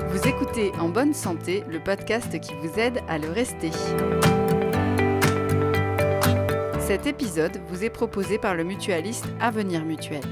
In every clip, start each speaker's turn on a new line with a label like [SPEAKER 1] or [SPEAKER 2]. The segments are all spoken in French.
[SPEAKER 1] Vous écoutez En bonne santé, le podcast qui vous aide à le rester. Cet épisode vous est proposé par le mutualiste Avenir Mutuel.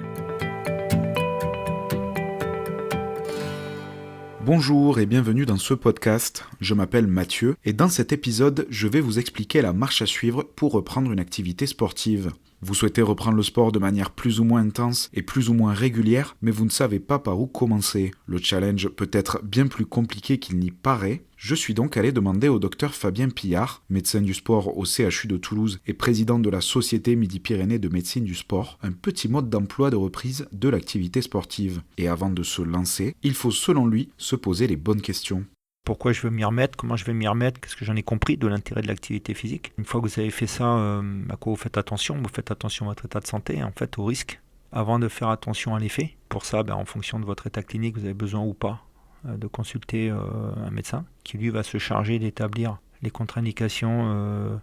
[SPEAKER 2] Bonjour et bienvenue dans ce podcast. Je m'appelle Mathieu et dans cet épisode, je vais vous expliquer la marche à suivre pour reprendre une activité sportive. Vous souhaitez reprendre le sport de manière plus ou moins intense et plus ou moins régulière, mais vous ne savez pas par où commencer. Le challenge peut être bien plus compliqué qu'il n'y paraît. Je suis donc allé demander au docteur Fabien Pillard, médecin du sport au CHU de Toulouse et président de la Société Midi-Pyrénées de médecine du sport, un petit mode d'emploi de reprise de l'activité sportive. Et avant de se lancer, il faut selon lui se poser les bonnes questions.
[SPEAKER 3] Pourquoi je veux m'y remettre, comment je vais m'y remettre, qu'est-ce que j'en ai compris de l'intérêt de l'activité physique. Une fois que vous avez fait ça, à quoi vous faites attention à votre état de santé, en fait au risque, avant de faire attention à l'effet. Pour ça, en fonction de votre état clinique, vous avez besoin ou pas de consulter un médecin qui lui va se charger d'établir les contre-indications.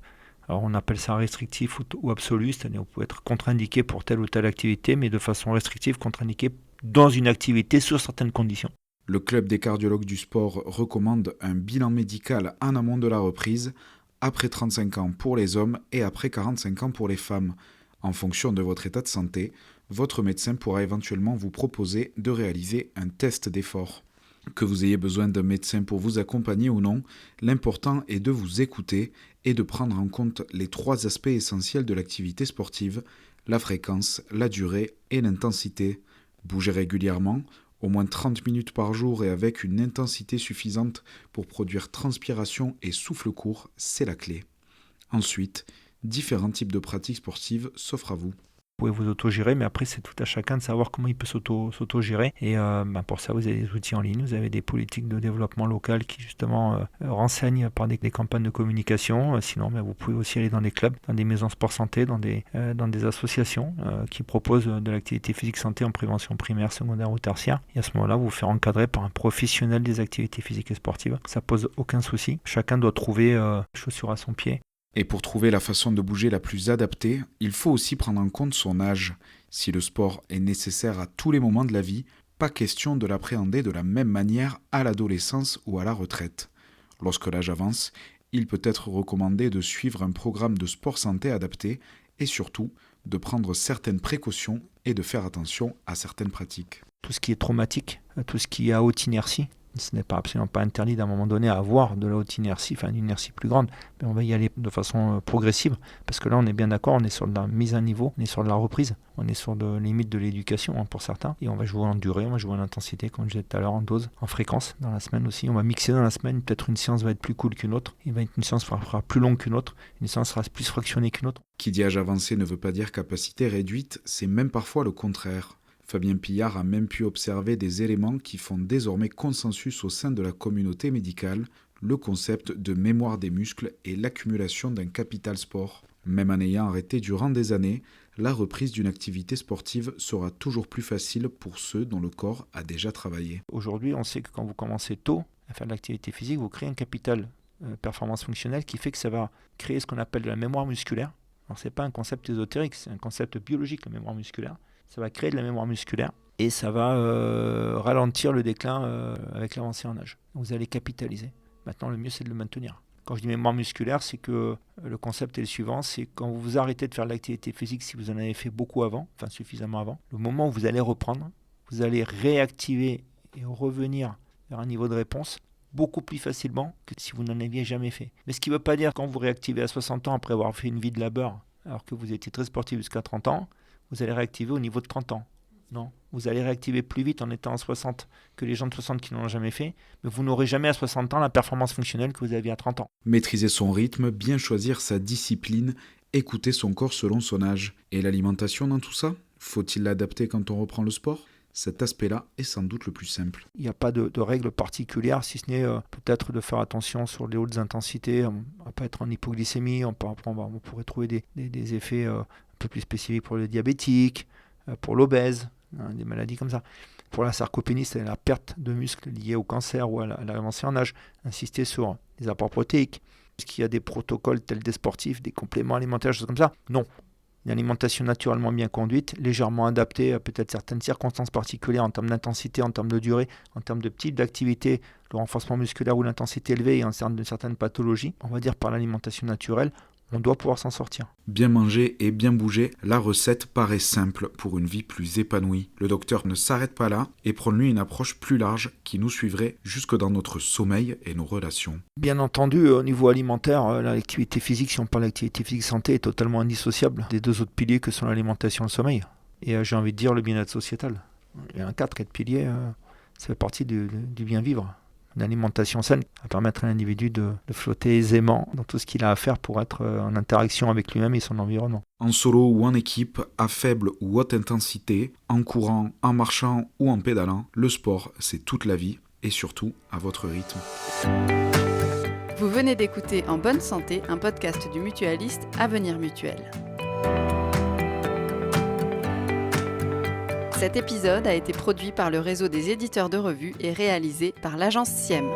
[SPEAKER 3] Alors on appelle ça restrictif ou absolu, c'est-à-dire vous pouvez être contre-indiqué pour telle ou telle activité, mais de façon restrictive, contre-indiqué dans une activité sur certaines conditions.
[SPEAKER 2] Le club des cardiologues du sport recommande un bilan médical en amont de la reprise, après 35 ans pour les hommes et après 45 ans pour les femmes. En fonction de votre état de santé, votre médecin pourra éventuellement vous proposer de réaliser un test d'effort. Que vous ayez besoin d'un médecin pour vous accompagner ou non, l'important est de vous écouter et de prendre en compte les 3 aspects essentiels de l'activité sportive, la fréquence, la durée et l'intensité. Bouger régulièrement, au moins 30 minutes par jour et avec une intensité suffisante pour produire transpiration et souffle court, c'est la clé. Ensuite, différents types de pratiques sportives s'offrent à vous.
[SPEAKER 3] Vous pouvez vous autogérer, mais après c'est tout à chacun de savoir comment il peut s'autogérer. Et pour ça, vous avez des outils en ligne, vous avez des politiques de développement local qui justement renseignent par des campagnes de communication. Sinon, vous pouvez aussi aller dans des clubs, dans des maisons sport santé, dans des associations qui proposent de l'activité physique santé en prévention primaire, secondaire ou tertiaire. Et à ce moment-là, vous vous faire encadrer par un professionnel des activités physiques et sportives. Ça pose aucun souci. Chacun doit trouver chaussure à son pied.
[SPEAKER 2] Et pour trouver la façon de bouger la plus adaptée, il faut aussi prendre en compte son âge. Si le sport est nécessaire à tous les moments de la vie, pas question de l'appréhender de la même manière à l'adolescence ou à la retraite. Lorsque l'âge avance, il peut être recommandé de suivre un programme de sport santé adapté et surtout de prendre certaines précautions et de faire attention à certaines pratiques.
[SPEAKER 3] Tout ce qui est traumatique, tout ce qui est à haute inertie, ce n'est absolument pas interdit d'un moment donné à avoir de la haute inertie, une inertie plus grande, mais on va y aller de façon progressive, parce que là on est bien d'accord, on est sur de la mise à niveau, on est sur de la reprise, on est sur de limite de l'éducation pour certains, et on va jouer en durée, on va jouer en intensité, comme je disais tout à l'heure, en dose, en fréquence, dans la semaine aussi, on va mixer dans la semaine, peut-être une séance va être plus cool qu'une autre, une séance sera plus longue qu'une autre, une séance sera plus fractionnée qu'une autre.
[SPEAKER 2] Qui dit âge avancé ne veut pas dire capacité réduite, c'est même parfois le contraire. Fabien Pillard a même pu observer des éléments qui font désormais consensus au sein de la communauté médicale, le concept de mémoire des muscles et l'accumulation d'un capital sport. Même en ayant arrêté durant des années, la reprise d'une activité sportive sera toujours plus facile pour ceux dont le corps a déjà travaillé.
[SPEAKER 3] Aujourd'hui, on sait que quand vous commencez tôt à faire de l'activité physique, vous créez un capital performance fonctionnelle qui fait que ça va créer ce qu'on appelle de la mémoire musculaire. Alors ce n'est pas un concept ésotérique, c'est un concept biologique, la mémoire musculaire. Ça va créer de la mémoire musculaire et ça va ralentir le déclin avec l'avancée en âge. Vous allez capitaliser. Maintenant, le mieux, c'est de le maintenir. Quand je dis mémoire musculaire, c'est que le concept est le suivant, c'est quand vous arrêtez de faire de l'activité physique, si vous en avez fait beaucoup avant, suffisamment avant, le moment où vous allez reprendre, vous allez réactiver et revenir vers un niveau de réponse beaucoup plus facilement que si vous n'en aviez jamais fait. Mais ce qui ne veut pas dire quand vous réactivez à 60 ans après avoir fait une vie de labeur, alors que vous étiez très sportif jusqu'à 30 ans, vous allez réactiver au niveau de 30 ans. Non, vous allez réactiver plus vite en étant à 60 que les gens de 60 qui n'en ont jamais fait, mais vous n'aurez jamais à 60 ans la performance fonctionnelle que vous aviez à 30 ans.
[SPEAKER 2] Maîtriser son rythme, bien choisir sa discipline, écouter son corps selon son âge. Et l'alimentation dans tout ça ? Faut-il l'adapter quand on reprend le sport ? Cet aspect-là est sans doute le plus simple.
[SPEAKER 3] Il n'y a pas de règle particulière, si ce n'est peut-être de faire attention sur les hautes intensités. On ne va pas être en hypoglycémie, on pourrait trouver des effets un peu plus spécifiques pour le diabétique, pour l'obèse, des maladies comme ça. Pour la sarcopénie, c'est la perte de muscles liée au cancer ou à l'avancée en âge. Insister sur les apports protéiques. Est-ce qu'il y a des protocoles tels des sportifs, des compléments alimentaires, choses comme ça ? Non. Une alimentation naturellement bien conduite, légèrement adaptée à peut-être certaines circonstances particulières en termes d'intensité, en termes de durée, en termes de type d'activité, le renforcement musculaire ou l'intensité élevée et en termes de certaines pathologies, on va dire par l'alimentation naturelle, on doit pouvoir s'en sortir.
[SPEAKER 2] Bien manger et bien bouger, la recette paraît simple pour une vie plus épanouie. Le docteur ne s'arrête pas là et prône lui une approche plus large qui nous suivrait jusque dans notre sommeil et nos relations.
[SPEAKER 3] Bien entendu, au niveau alimentaire, l'activité physique, si on parle d'activité physique santé, est totalement indissociable des deux autres piliers que sont l'alimentation et le sommeil. Et j'ai envie de dire le bien-être sociétal. Il y a un 4 piliers, ça fait partie du bien vivre. Une alimentation saine va permettre à l'individu de flotter aisément dans tout ce qu'il a à faire pour être en interaction avec lui-même et son environnement.
[SPEAKER 2] En solo ou en équipe, à faible ou haute intensité, en courant, en marchant ou en pédalant, le sport, c'est toute la vie et surtout à votre rythme.
[SPEAKER 1] Vous venez d'écouter En bonne santé, un podcast du mutualiste Avenir Mutuel. Cet épisode a été produit par le réseau des éditeurs de revues et réalisé par l'agence SIEM.